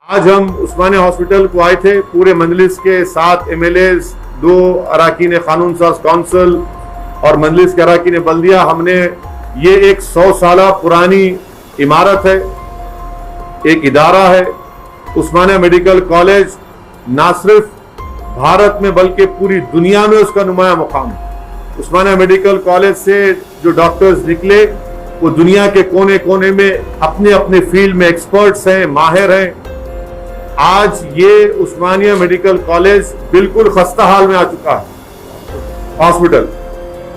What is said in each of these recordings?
आज हम उस्मानिया हॉस्पिटल को आए थे पूरे मजलिस के 7 MLAs, 2 अराकीन कानून साज काउंसिल और मजलिस के अराकीन बल्दिया। हमने ये एक 100 साला पुरानी इमारत है, एक इदारा है। उस्मानिया मेडिकल कॉलेज ना सिर्फ भारत में बल्कि पूरी दुनिया में उसका नुमाया मुकाम है। उस्मानिया मेडिकल कॉलेज से जो डॉक्टर्स निकले वो दुनिया के कोने कोने में अपने अपने फील्ड में एक्सपर्ट्स हैं, माहिर हैं। आज ये उस्मानिया मेडिकल कॉलेज बिल्कुल खस्ता हाल में आ चुका है। हॉस्पिटल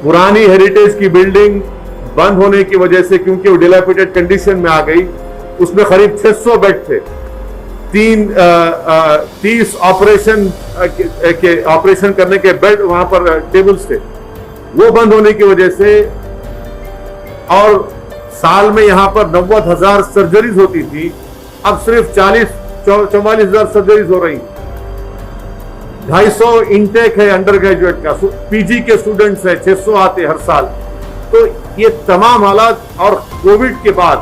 पुरानी हेरिटेज की बिल्डिंग बंद होने की वजह से, क्योंकि वो डिलैपिडेटेड कंडीशन में आ गई, उसमें करीब 600 बेड थे, 30 ऑपरेशन करने के बेड वहां पर टेबल्स थे, वो बंद होने की वजह से। और साल में यहां पर 90,000 सर्जरीज होती थी, अब सिर्फ 44,000 सर्जरीज हो रही। 250 इंटेक है अंडर ग्रेजुएट का, पीजी के स्टूडेंट्स हैं, 600 आते हर साल। तो ये तमाम हालात, और कोविड के बाद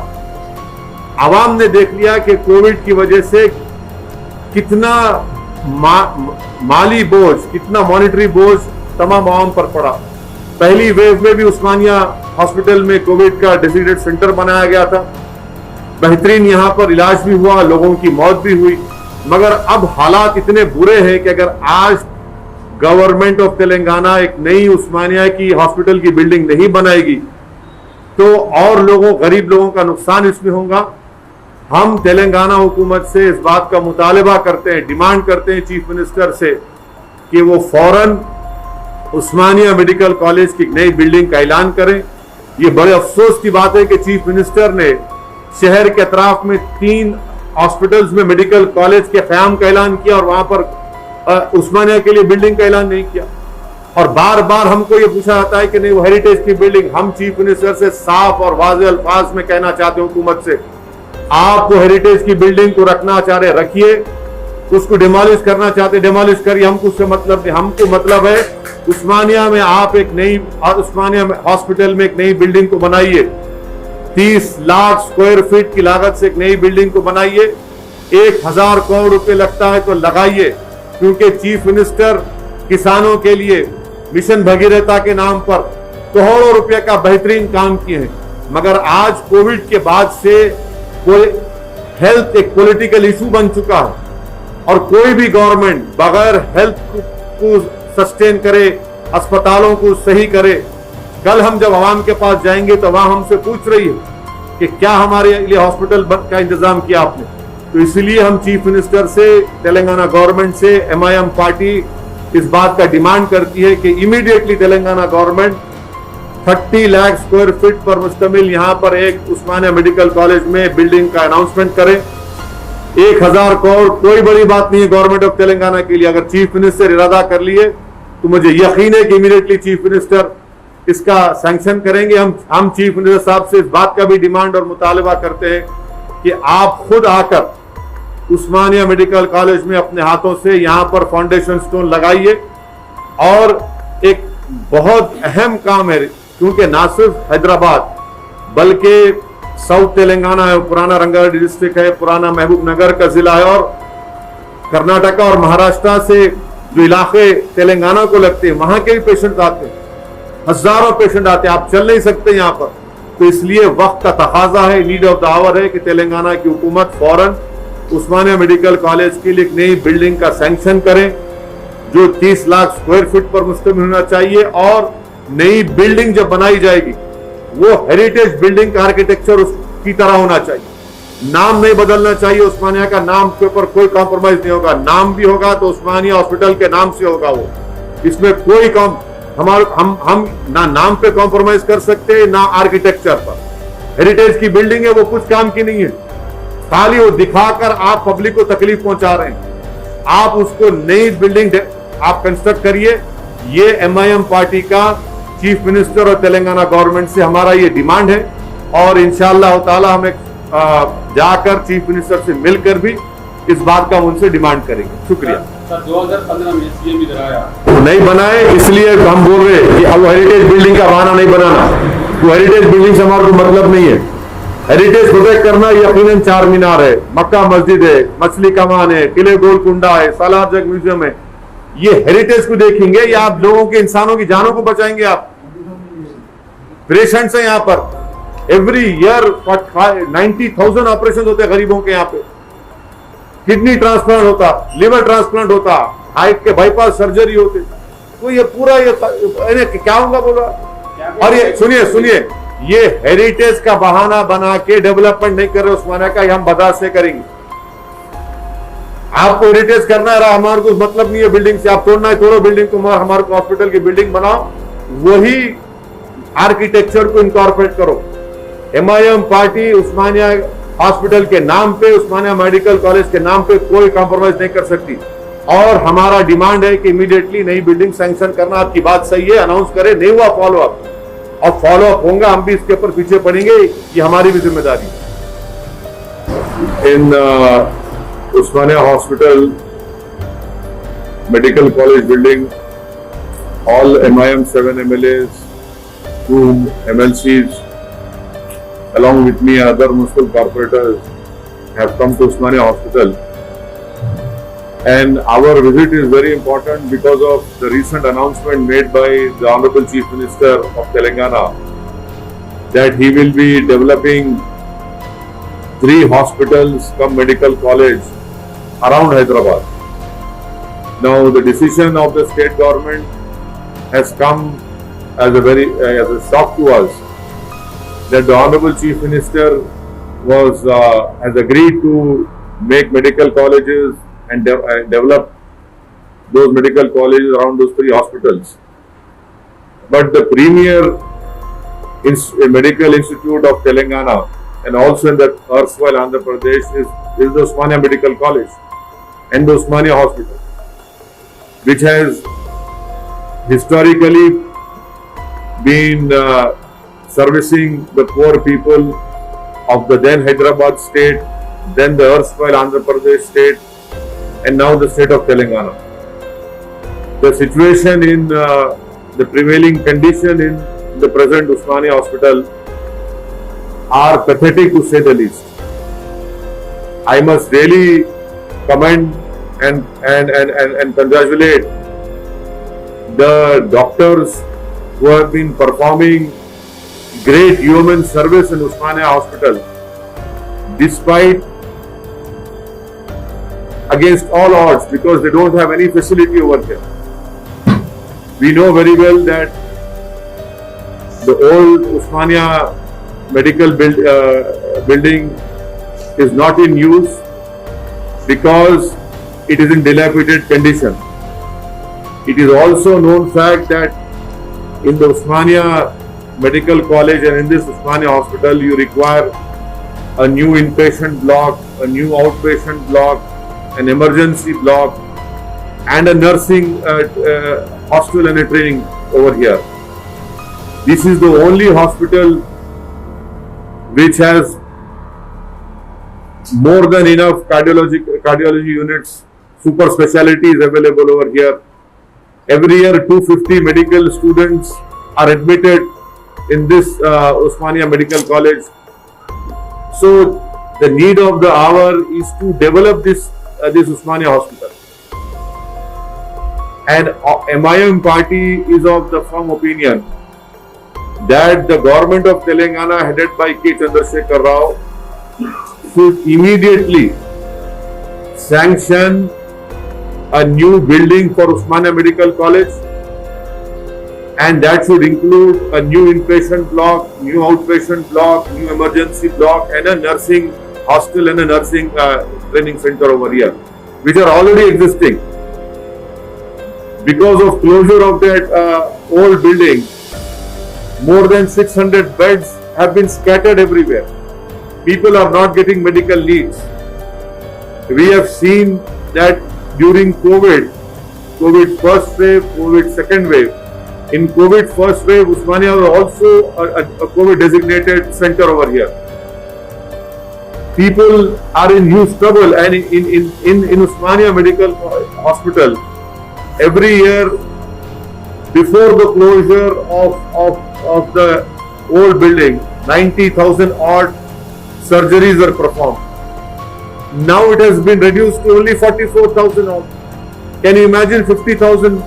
आवाम ने देख लिया कि कोविड की वजह से कितना माली बोझ, कितना मॉनिटरी बोझ तमाम आवाम पर पड़ा। पहली वेव में भी उस्मानिया हॉस्पिटल में कोविड का डेजिग्नेटेड सेंटर बनाया गया था, बेहतरीन यहाँ पर इलाज भी हुआ, लोगों की मौत भी हुई। मगर अब हालात इतने बुरे हैं कि अगर आज गवर्नमेंट ऑफ तेलंगाना एक नई उस्मानिया की हॉस्पिटल की बिल्डिंग नहीं बनाएगी तो और गरीब लोगों का नुकसान इसमें होगा। हम तेलंगाना हुकूमत से इस बात का मुतालबा करते हैं, डिमांड करते हैं चीफ मिनिस्टर से कि वो फौरन उस्मानिया मेडिकल कॉलेज की नई बिल्डिंग का ऐलान करें। ये बड़े अफसोस की बात है कि चीफ मिनिस्टर ने शहर के अतराफ में 3 हॉस्पिटल्स में मेडिकल कॉलेज के क़याम का ऐलान किया और वहां पर उस्मानिया के लिए बिल्डिंग का ऐलान नहीं किया। और बार बार हमको ये पूछा जाता है कि नहीं वो हेरिटेज की बिल्डिंग। हम चीफ मिनिस्टर से साफ और वाज़ेह अल्फाज में कहना चाहते हैं हुकूमत से, आप वो हेरिटेज की बिल्डिंग को रखना चाह रहे रखिए, उसको डिमोलिश करना चाहते डिमोलिश करिए, हमको उससे मतलब नहीं। हमको मतलब है उस्मानिया में आप एक नई उस्मानिया हॉस्पिटल में एक नई बिल्डिंग को बनाइए, 30 लाख स्क्वायर फीट की लागत से एक नई बिल्डिंग को बनाइए। 1000 करोड़ रुपए लगता है तो लगाइए, क्योंकि चीफ मिनिस्टर किसानों के लिए मिशन भगीरथा के नाम पर करोड़ों रुपए का बेहतरीन काम किए हैं। मगर आज कोविड के बाद से कोई हेल्थ एक पॉलिटिकल इशू बन चुका है और कोई भी गवर्नमेंट बगैर हेल्थ को सस्टेन करे, अस्पतालों को सही करे। कल हम जब आवाम के पास जाएंगे तो वहां हमसे पूछ रही है कि क्या हमारे लिए हॉस्पिटल का इंतजाम किया आपने। तो इसलिए हम चीफ मिनिस्टर से, तेलंगाना गवर्नमेंट से, MIM पार्टी इस बात का डिमांड करती है कि immediately Telangana government 30 lakh square feet पर मुश्तमिल यहाँ पर एक उस्मानिया मेडिकल कॉलेज में बिल्डिंग का अनाउंसमेंट करे। 1000 करोड़ कोई बड़ी बात नहीं है गवर्नमेंट ऑफ तेलंगाना के लिए। अगर चीफ मिनिस्टर इरादा कर लिए तो मुझे यकीन है कि इमीडिएटली चीफ मिनिस्टर इसका सैंक्शन करेंगे। हम चीफ मिनिस्टर साहब से इस बात का भी डिमांड और मुतालबा करते हैं कि आप खुद आकर उस्मानिया मेडिकल कॉलेज में अपने हाथों से यहाँ पर फाउंडेशन स्टोन लगाइए। और एक बहुत अहम काम है, क्योंकि ना सिर्फ हैदराबाद बल्कि साउथ तेलंगाना है, पुराना रंगारेड्डी डिस्ट्रिक्ट है, पुराना महबूब नगर का जिला है, और कर्नाटका और महाराष्ट्र से जो इलाके तेलंगाना को लगते हैं वहां के भी पेशेंट आते हैं, हजारों पेशेंट आते हैं। आप चल नहीं सकते यहाँ पर। तो इसलिए वक्त का तकाजा है, नीड ऑफ द आवर है कि तेलंगाना की हुकूमत फौरन उस्मानिया मेडिकल कॉलेज के लिए एक नई बिल्डिंग का सैंक्शन करें जो 30 लाख स्क्वायर फीट पर मुश्तमिल होना चाहिए। और नई बिल्डिंग जब बनाई जाएगी वो हेरिटेज बिल्डिंग का आर्किटेक्चर उसकी तरह होना चाहिए। नाम नहीं बदलना चाहिए, उस्मानिया का नाम के ऊपर कोई कॉम्प्रोमाइज नहीं होगा। नाम भी होगा तो उस्मानिया हॉस्पिटल के नाम से होगा वो, इसमें कोई हम ना नाम पे कॉम्प्रोमाइज कर सकते ना आर्किटेक्चर पर। हेरिटेज की बिल्डिंग है, वो कुछ काम की नहीं है, खाली वो दिखाकर आप पब्लिक को तकलीफ पहुंचा रहे हैं। आप उसको नई बिल्डिंग आप कंस्ट्रक्ट करिए। ये MIM पार्टी का चीफ मिनिस्टर और तेलंगाना गवर्नमेंट से हमारा ये डिमांड है, और इंशाअल्लाह ताला हम जाकर चीफ मिनिस्टर से मिलकर भी इस बात का उनसे डिमांड करेंगे। शुक्रिया। सर 2015 में CM इधर आया, नहीं बनाए, इसलिए हम बोल रहे हैं कि अब हेरिटेज बिल्डिंग का बहाना नहीं बनाना। वो हेरिटेज बिल्डिंग से हमारा कोई मतलब नहीं है। हेरिटेज प्रोटेक्ट करना यकीनन चार मीनार है, मक्का मस्जिद है, मछली कमान है, किले गोलकुंडा है, सालार जंग म्यूजियम है। ये हेरिटेज को देखेंगे या आप लोगों के, इंसानों की जानों को बचाएंगे? आप पेशेंट्स हैं यहाँ पर, एवरी ईयर 90,000 ऑपरेशन होते हैं गरीबों के यहाँ पे। किडनी ट्रांसप्लांट होता, लिवर ट्रांसप्लांट होता, हार्ट के बाईपास सर्जरी होते। तो ये पूरा ये क्या होगा बोला। और ये सुनिए, ये हेरिटेज का बहाना बना के डेवलपमेंट नहीं कर रहे उस्मानिया का, हम बर्दाश्त से करेंगे। आपको हेरिटेज करना है, हमारे को मतलब नहीं है बिल्डिंग से। आप तोड़ना है तोड़ो बिल्डिंग को, हमारे को हॉस्पिटल की बिल्डिंग बनाओ, वही आर्किटेक्चर को इनकॉर्पोरेट करो। एमआईएम पार्टी उस्मानिया हॉस्पिटल के नाम पे, उस्मानिया मेडिकल कॉलेज के नाम पे कोई कॉम्प्रोमाइज नहीं कर सकती। और हमारा डिमांड है कि इमीडिएटली नई बिल्डिंग सैंक्शन करना। आपकी बात सही है, अनाउंस करें, नहीं हुआ फॉलो अप, और फॉलो अप होगा, हम भी इसके ऊपर पीछे पड़ेंगे, ये हमारी भी जिम्मेदारी है। In Osmania hospital medical college building, all MIM 7 MLAs, 2 MLCs, along with me, other municipal corporators have come to Usmania Hospital. And our visit is very important because of the recent announcement made by the Honorable Chief Minister of Telangana that he will be developing 3 hospitals come medical college around Hyderabad. Now the decision of the state government has come as a shock to us that the Honorable Chief Minister has agreed to make medical colleges and develop those medical colleges around those 3 hospitals. But the premier medical institute of Telangana and also in the erstwhile Andhra Pradesh is the Usmania Medical College and the Usmania Hospital, which has historically been servicing the poor people of the then Hyderabad state, then the erstwhile Andhra Pradesh state, and now the state of Telangana. The situation in the prevailing condition in the present Usmania Hospital are pathetic to say the least. I must really commend and congratulate the doctors who have been performing great human service in Usmania Hospital despite against all odds, because they don't have any facility over here. We know very well that the old Usmania medical building is not in use because it is in dilapidated condition. It is also known fact that in the Usmania Medical College and in this Usmania Hospital you require a new inpatient block, a new outpatient block, an emergency block, and a nursing hospital and a training over here. This is the only hospital which has more than enough cardiology units, super specialties available over here. Every year 250 medical students are admitted in this Usmania Medical College. So the need of the hour is to develop this Usmania Hospital. And MIM party is of the firm opinion that the government of Telangana headed by K. Chandrasekhar Rao should immediately sanction a new building for Usmania Medical College, and that should include a new inpatient block, new outpatient block, new emergency block, and a nursing hostel and a nursing training center over here, which are already existing. Because of closure of that old building, more than 600 beds have been scattered everywhere. People are not getting medical needs. We have seen that during COVID first wave, COVID second wave. In COVID first wave, Usmania was also a COVID designated center over here. People are in huge trouble, and in Usmania Medical Hospital, every year before the closure of the old building, 90,000 odd surgeries were performed. Now it has been reduced to only 44,000 odd. Can you imagine 50,000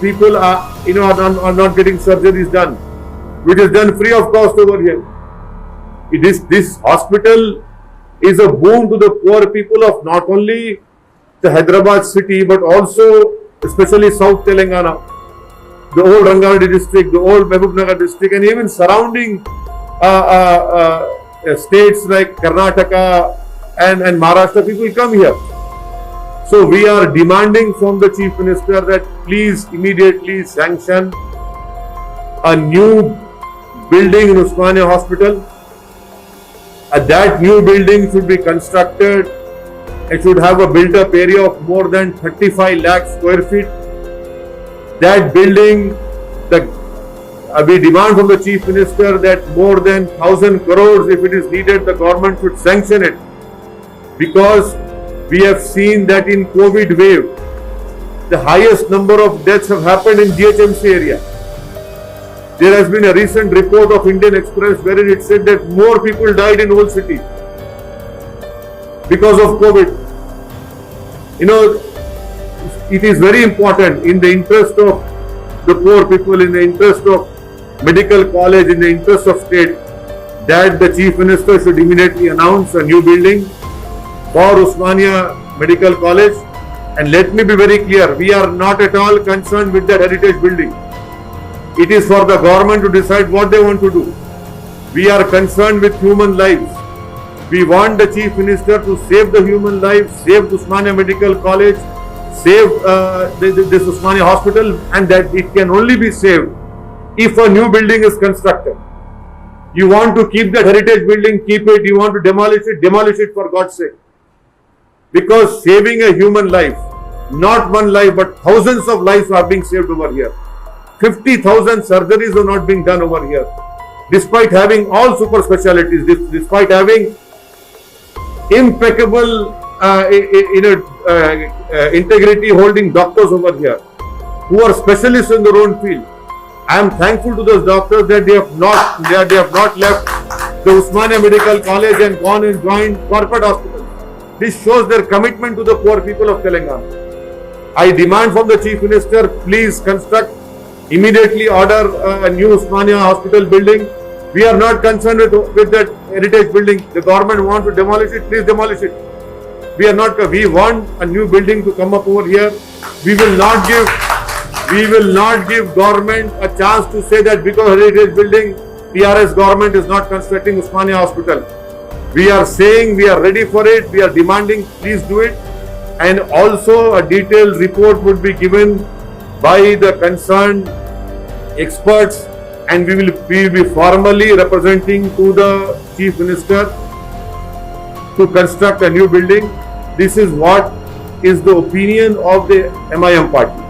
people are not getting surgeries done, which is done free of cost over here. This hospital is a boon to the poor people of not only the Hyderabad city but also especially South Telangana, the old Rangareddy district, the old Mahbubnagar district, and even surrounding states like Karnataka and Maharashtra. People come here. So we are demanding from the Chief Minister that please immediately sanction a new building in Osmania Hospital. That new building should be constructed. It should have a built-up area of more than 35 lakh square feet. That building, we demand from the Chief Minister that more than 1,000 crores, if it is needed, the government should sanction it. Because we have seen that in COVID wave, the highest number of deaths have happened in GHMC area. There has been a recent report of Indian Express wherein it said that more people died in Old City because of COVID. It is very important in the interest of the poor people, in the interest of medical college, in the interest of state, that the Chief Minister should immediately announce a new building for Osmania Medical College. And let me be very clear, we are not at all concerned with that heritage building. It is for the government to decide what they want to do. We are concerned with human lives. We want the Chief Minister to save the human life, save Osmania Medical College, save this Osmania Hospital, and that it can only be saved if a new building is constructed. You want to keep that heritage building, keep it. You want to demolish it for God's sake. Because saving a human life, not one life, but thousands of lives are being saved over here. 50,000 surgeries are not being done over here. Despite having all super specialties, despite having impeccable integrity holding doctors over here who are specialists in their own field. I am thankful to those doctors that they have not left the Osmania Medical College and gone and joined corporate hospitals. This shows their commitment to the poor people of Telangana. I demand from the Chief Minister, please immediately order a new Osmania Hospital building. We are not concerned with that heritage building. The government wants to demolish it, please demolish it. We want a new building to come up over here. We will not give government a chance to say that because heritage building, TRS government is not constructing Osmania Hospital. We are saying we are ready for it. We are demanding, please do it. And also a detailed report would be given by the concerned experts, and we will be formally representing to the Chief Minister to construct a new building. This is what is the opinion of the MIM party.